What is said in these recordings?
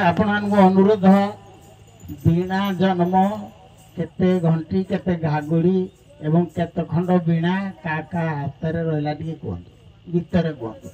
आपण अनुरोध वीणा जन्म केते घंटी केते घागुड़ी एवं केते खंड वीणा का हाथ में रहा टे कहतु गीतर कहतु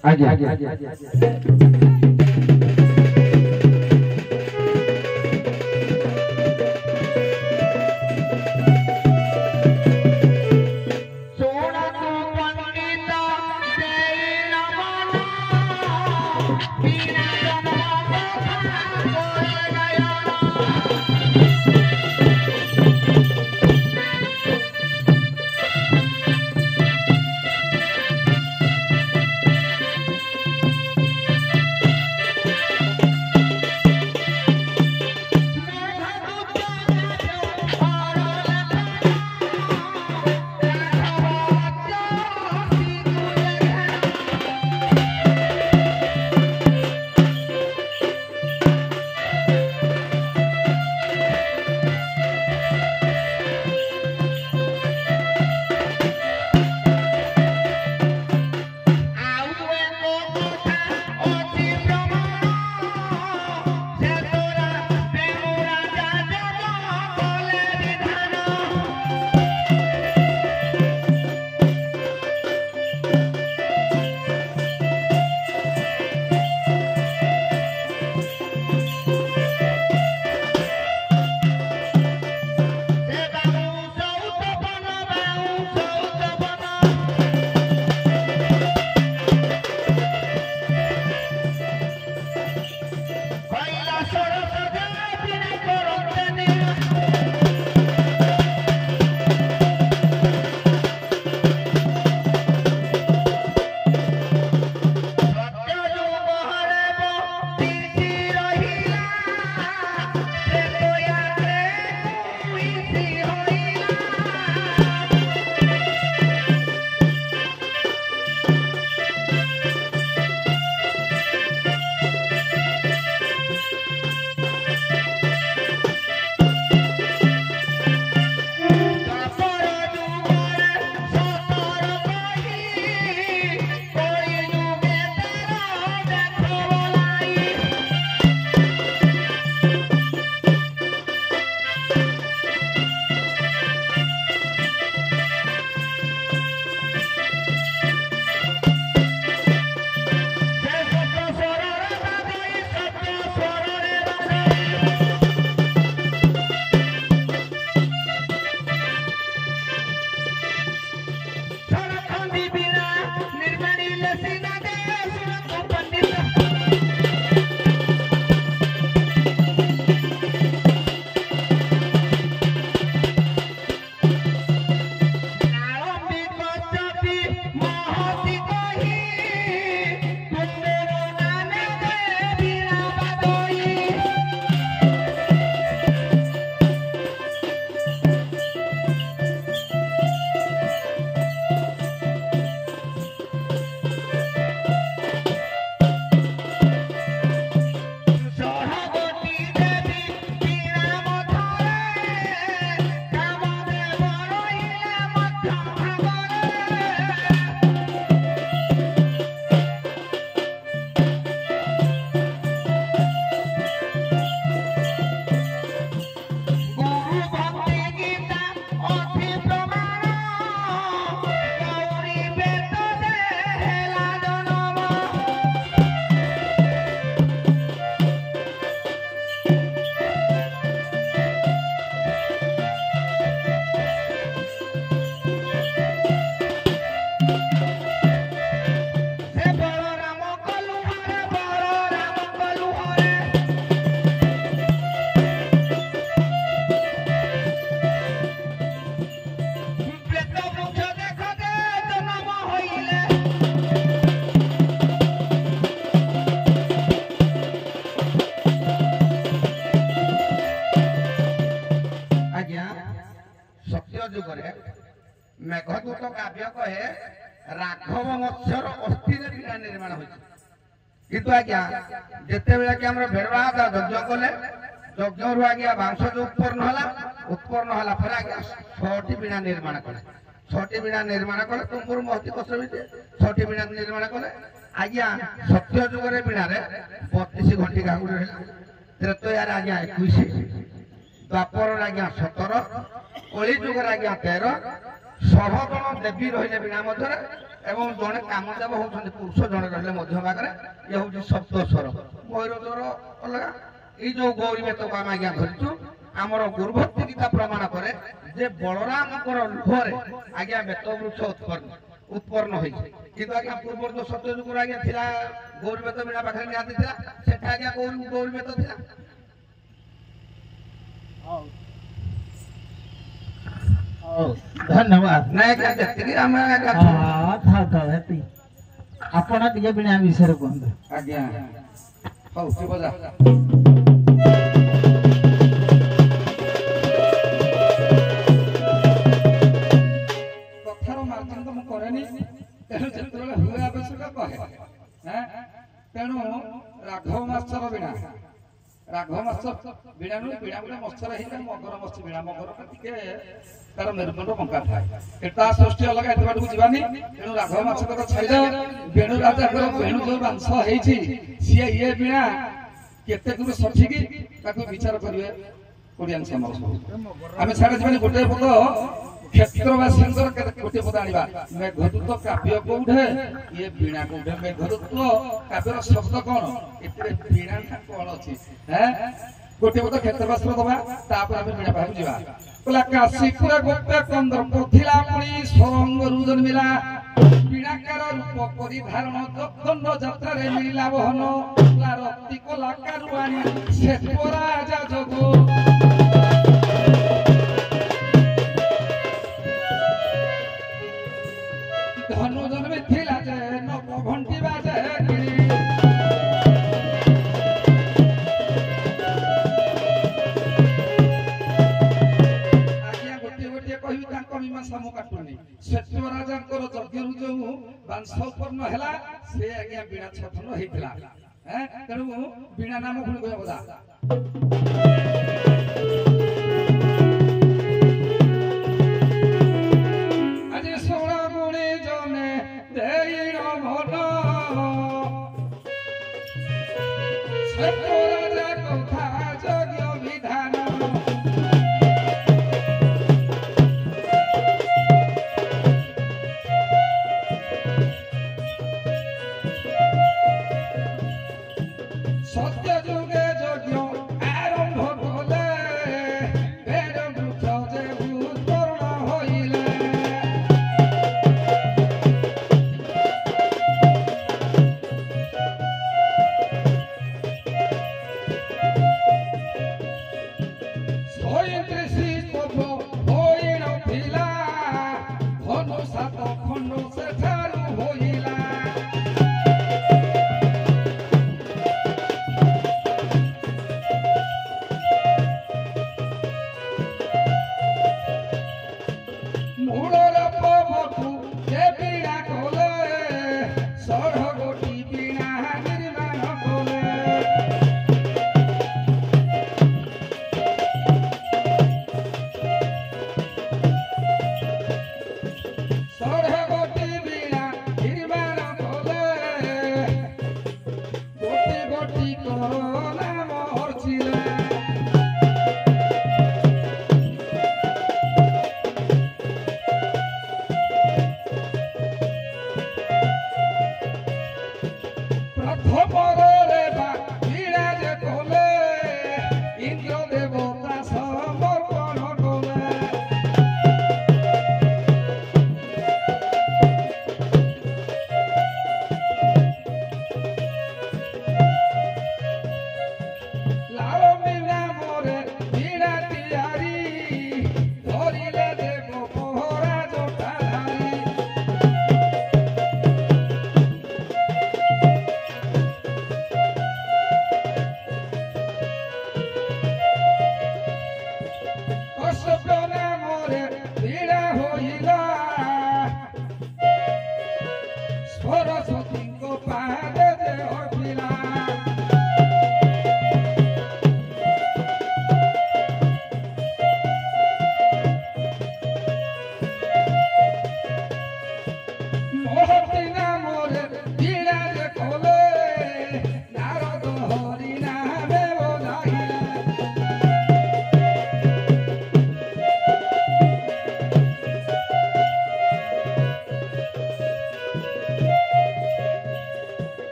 मेघदूत काव्य कहे राघव मत्स्यर अस्थि निर्माण हो किंतु आज्ञा जिते बेले कि हमर भेड़वा यज्ञ कले यज्ञ रु आज्ञा बांश जो उत्पन्न होला पर आज्ञा 6टी बीणा निर्माण कले 6टी बीणा निर्माण कले तुमपुर महती कसबिते 6टी बीणा निर्माण कले आज्ञा सत्य जुगरे बीणा रे 32 घंटी गाउड रहला ତ୍ରେତୟାରେ ଆଜ୍ଞା 21, ଦ୍ୱାପରରେ ଆଜ୍ଞା 17, କଳି ଯୁଗରେ ଆଜ୍ଞା 13, 16 ଜଣ ଦେବୀ ରହିଲେ ବିଣା ମଧ୍ୟରେ ଏବଂ ଜଣେ କାମଦେବ ହଉଛନ୍ତି ପୁରୁଷ, ଜଣେ ରହିଲେ ମଧ୍ୟ ଭାଗରେ। ଇଏ ହଉଛି ସପ୍ତସ୍ୱର। ଭୈରବର ଅଲଗା। ଏଇ ଯୋଉ ଗୌରୀ ବେତକୁ ଆମେ ଆଜ୍ଞା ଧରିଛୁ, ଆମର ଗୁରୁଭକ୍ତି ଗୀତା ପ୍ରମାଣ କରେ ଯେ ବଳରାମଙ୍କର ଲୁହରେ ଆଜ୍ଞା ବେତ ବୃକ୍ଷ ଉତ୍ପନ୍ନ ହୋଇଛି। କିନ୍ତୁ ଆଜ୍ଞା ପୂର୍ବରୁ ଯୋଉ ସତ୍ୟ ଯୁଗରୁ ଆଜ୍ଞା ଥିଲା ଗୌରୀ ବେତ ବିଣା ପାଖରେ ନିହାତି ଥିଲା, ସେଟା ଆଜ୍ଞା ଗୌରୀ ବେତ ଥିଲା। ଧନ୍ୟବାଦ। ନାଇଁ ଆଜ୍ଞା ଯେତିକି ଆମେ ଆଜ୍ଞା ଥାଉ ହେତିକି। ଆପଣ ଟିକେ ବିଣା ବିଷୟରେ କୁହନ୍ତୁ। ଆଜ୍ଞା ହଉ ଶିବଜା କଥାର ମାର୍ଜିନ ତ ମୁଁ କରେନି, ତେଣୁ ଯେତେବେଳେ ହୁଏ ଆବଶ୍ୟକ କହେ। ତେଣୁ ରାଘବ ମାଛର ବିଣା, ରାଘବ ମାଛ ବିଣା ନୁହେଁ, ବିଣା ଗୋଟେ ମତ୍ସର ହେଇଥାଏ ମଗର ମତ୍ସ୍ୟ ବିଣା। ମଗରଟା ଟିକେ ତାର ମେରୁଦଣ୍ଡ ବଙ୍କା ଥାଏ, ଏଟା ସୃଷ୍ଟି ଅଲଗା, ଏତେ ବାଟକୁ ଯିବାନି। ତେଣୁ ରାଘବ ମାଛ କଥା ଛାଡ଼ିଦେବ। ବେଣୁ ରାଜାଙ୍କର ବେଣୁ ଯୋଉ ମାଂସ ହେଇଛି ସିଏ ଇଏ ବିଣା କେତେ ଦୂର ସଠିକ ତାକୁ ବିଚାର କରିବେ ଓଡ଼ିଆନ୍ ସମାଜ। ଆମେ ଛାଡ଼ି ଯିବାନି। ଗୋଟିଏ ପଦ କ୍ଷେତ୍ରବାସୀଙ୍କର ଗୋଟିଏ ପଦ ଆଣିବା। ମେଘଦୂତ କାବ୍ୟ କୋଉଠେ, ଇଏ ବିଣା କୋଉଠେ। ମେଘଦୂତ କାବ୍ୟର ଶବ୍ଦ କଣ, ଏଥିରେ ବିଣା କଣ ଅଛି? ଗୋଟିଏ ପଦ କ୍ଷେତ୍ରବାସୀର ଦବା, ତାପରେ ଆମେ ବିଣା ପାଖକୁ ଯିବା। କହିଲା କାଶୀପୁର ଗୋପେ କନ୍ଦର ପଥିଲା ପୁଣି ସରଙ୍ଗରୁ ଜନ୍ମିଲା, ବିଣାକାର ରୂପ ପରିଧାରଣ ଦଣ୍ଡ ଯାତ୍ରାରେ ମିଳିଲା ବହନ। ରକ୍ତି କଲା କାରୁଆଣି ସେ ରାଜା ଯୋଗ, ଧନୁ ଜନ୍ମି ଥିଲା ଯେ ନବ ଘଣ୍ଟି ବାଜେ କିଣି। ଆଜ୍ଞା ଗୋଟିଏ ଗୋଟିଏ କହିବି, ତାଙ୍କ ମୀମାଂସା ମୁଁ କାଟୁନି। ଶ୍ଵେତ ରାଜାଙ୍କର ଯଜ୍ଞରୁ ଯୋଉ ବାଂଶ ଉତ୍ପନ୍ନ ହେଲା, ସେ ଆଜ୍ଞା ବିଣା ଛପନ ହେଇଥିଲା। ତେଣୁ ବିଣା ନାମ ପୁଣି କହିବ ବୋଧା। ଆଜି ଷୋଳ ଗୁଣି ଜନେ ଦେଇଣ ଭଲ, ଶ୍ଵେତ ରାଜା କଥା ଯଜ୍ଞ ବିଧାନ। সত্য যুগে যজ্ঞ আরম্ভ কলে, বেদ বৃক্ষ যে উৎপন্ন হইলে।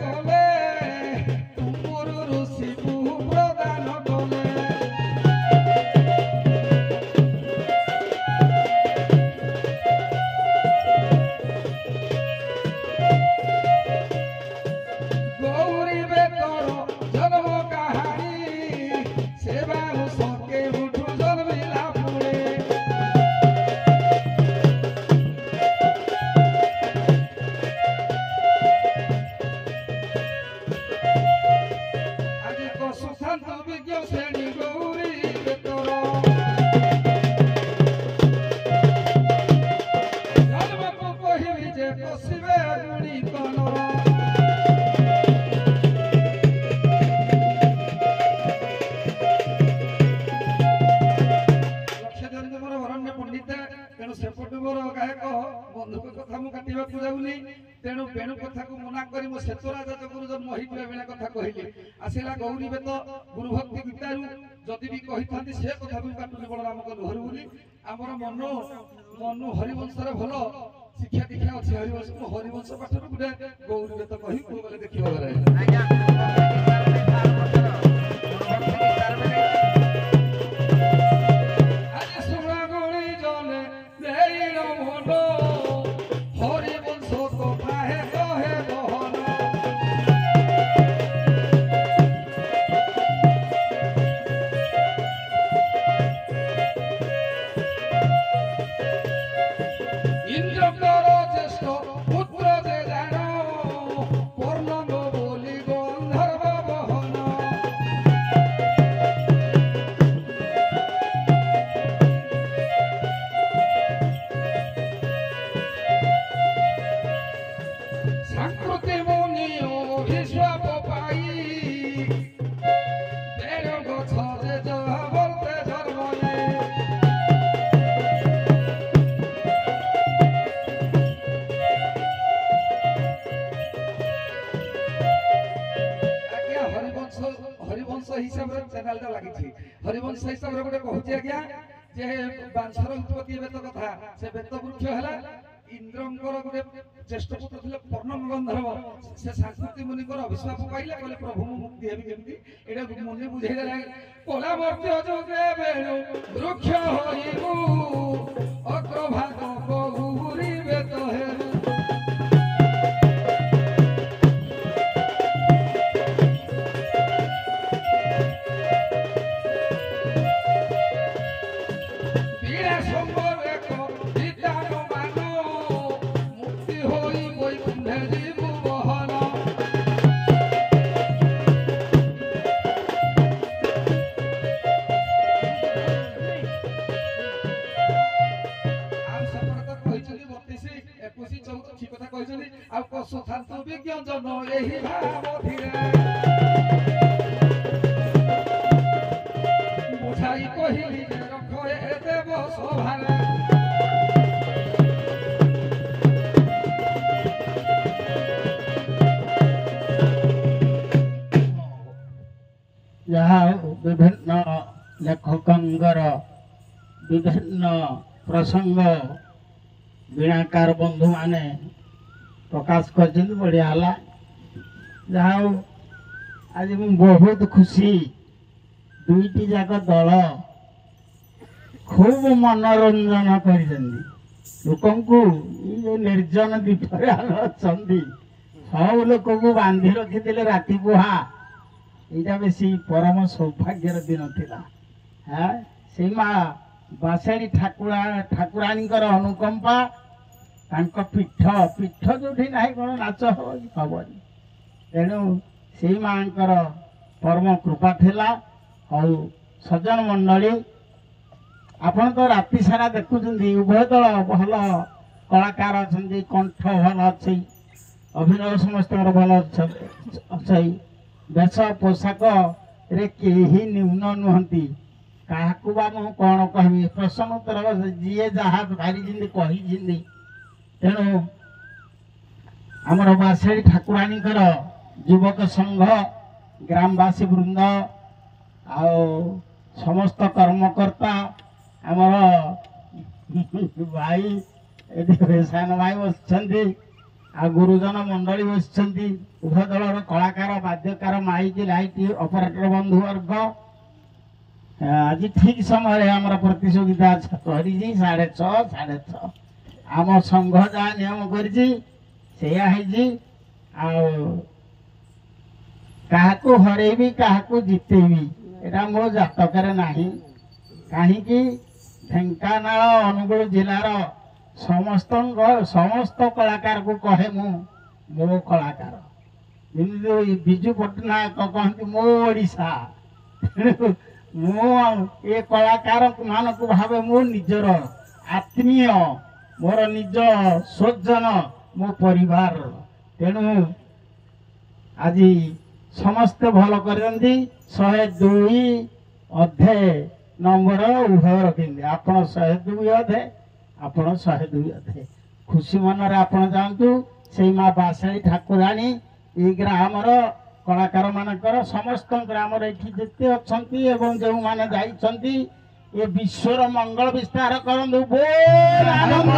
କଲେ ତୁମରୁ ଋଷିକୁ ପ୍ରଦାନ କଲେ ଗୌରୀ ବେତର ଜନ୍ମ କାହାଣୀ ସେବା ସକେ ଉଠୁ ଜନ୍ମିଲା ପୁଣି ଆଜି ସୁଶାନ୍ତ ବିଜ୍ଞ ଶ୍ରେଣୀ ଗୌରୀ ବେତର ଜନ୍ମକୁ କହିବି ଯେ ପଶିବେ ଗୁଣି କନର तेणु सेपटू मोर गायक बंधुक कथा मु काटिबाकू जाउनी तेणु बेणु कथा को मना करी मो सेतराज गुरु जन्म होइबे बेला कथा कहिली आसिला गौरी बेत गुरु भक्ति गीतारू जदि भी कहिथांती से कथा भी काटुनी बलराम को घर बोली हमर मनु हरिवंश रे भलो शिक्षा दीक्षा अछि हरिवंश पाठर गुटे गौरी बेत कहि को बोले देखिबो रे आज्ञा हरिवंश हिसाब रे गोटे कहूची आज्ञा जे बांसर उत्पत्ति बेत कथा से बेत वृक्ष हला इंद्रंकर गोटे ज्येष्ठ पुत्र थिले पर्णम गंधर्व से संस्कृति मुनिकर अभिशाप पाइले कहले प्रभु मुक्ति हेबी केमती एटा मुनि बुझाइ देला कोला मर्त्य जोगे बेणु वृक्ष होइबु अग्रभाग गौरी बेत हे सुशांत विज्ञ जन एही भाव धीरे बुझाई कहिली जे रख ए देव सभारे जहाँ विभिन्न लेखकंगर विभिन्न प्रसंग वीणाकार बंधु माने प्रकाश कर बढ़िया है जहाँ आज बहुत खुशी दुईटी जाक दल खूब मनोरंजन कर निर्जन दीपरे अच्छा सब लोक को बांधि रखी राति बुहा यहाँ बेसी परम सौभाग्यर दिन थिला है से माँ बासेड़ी ठाकुराणी अनुकंपा पीठ पीठ जो ना कौन नाच हबनी तेणु से माँ परम कृपा थिला और सज्जन मंडली आपण तो राति सारा देखुं उभय दल भल कलाकार अच्छा कंठ भल अच्छे अभिनय समस्त भल अच्छे वेश पोशाक रे केही न्यून नुहंती क्या कौन कह प्रश्न उत्तर जी जहाँ भारी कही तेणु आमर बासेड़ी ठाकुराणी युवक संघ ग्रामवासी वृंद आ समस्त कर्मकर्ता आमर भाई सान भाई बस ଆଉ ଗୁରୁଜନ ମଣ୍ଡଳୀ ବସିଛନ୍ତି, ଉଭୟ ଦଳର କଳାକାର, ବାଦ୍ୟକାର, ମାଇକି, ଲାଇଟ୍ ଅପରେଟର ବନ୍ଧୁବର୍ଗ। ଆଜି ଠିକ ସମୟରେ ଆମର ପ୍ରତିଯୋଗିତା ସରିଛି 6:30 6:30। ଆମ ସଂଘ ଯାହା ନିୟମ କରିଛି ସେଇଆ ହେଇଛି। ଆଉ କାହାକୁ ହରେଇବି କାହାକୁ ଜିତେଇବି ଏଟା ମୋ ଜାତକରେ ନାହିଁ। କାହିଁକି ଢେଙ୍କାନାଳ ଅନୁଗୁଳ ଜିଲ୍ଲାର ସମସ୍ତ କଳାକାରକୁ କହେ ମୁଁ ମୋ କଳାକାର। ଯେମିତି ବିଜୁ ପଟ୍ଟନାୟକ କହନ୍ତି ମୋ ଓଡ଼ିଶା। ମୁଁ ଏ କଳାକାର ମାନଙ୍କୁ ଭାବେ ମୋ ନିଜର ଆତ୍ମୀୟ, ମୋର ନିଜ ସ୍ୱଜନ, ମୋ ପରିବାର। ତେଣୁ ଆଜି ସମସ୍ତେ ଭଲ କରିଛନ୍ତି। 102 ଅଧେ ନମ୍ବର ଉଭୟ ରଖିଛନ୍ତି। ଆପଣ 102 ଅଧେ, ଆପଣ 102 ଅଧେ। ଖୁସି ମନରେ ଆପଣ ଯାଆନ୍ତୁ। ସେଇ ମା ବାସେଳି ଠାକୁରାଣୀ ଏଇ ଗ୍ରାମର କଳାକାର ମାନଙ୍କର ସମସ୍ତଙ୍କର ଆମର ଏଠି ଯେତେ ଅଛନ୍ତି ଏବଂ ଯେଉଁମାନେ ଯାଇଛନ୍ତି ଏ ବିଶ୍ୱର ମଙ୍ଗଳ ବିସ୍ତାର କରନ୍ତୁ। ବୋଲ ଆନନ୍ଦ।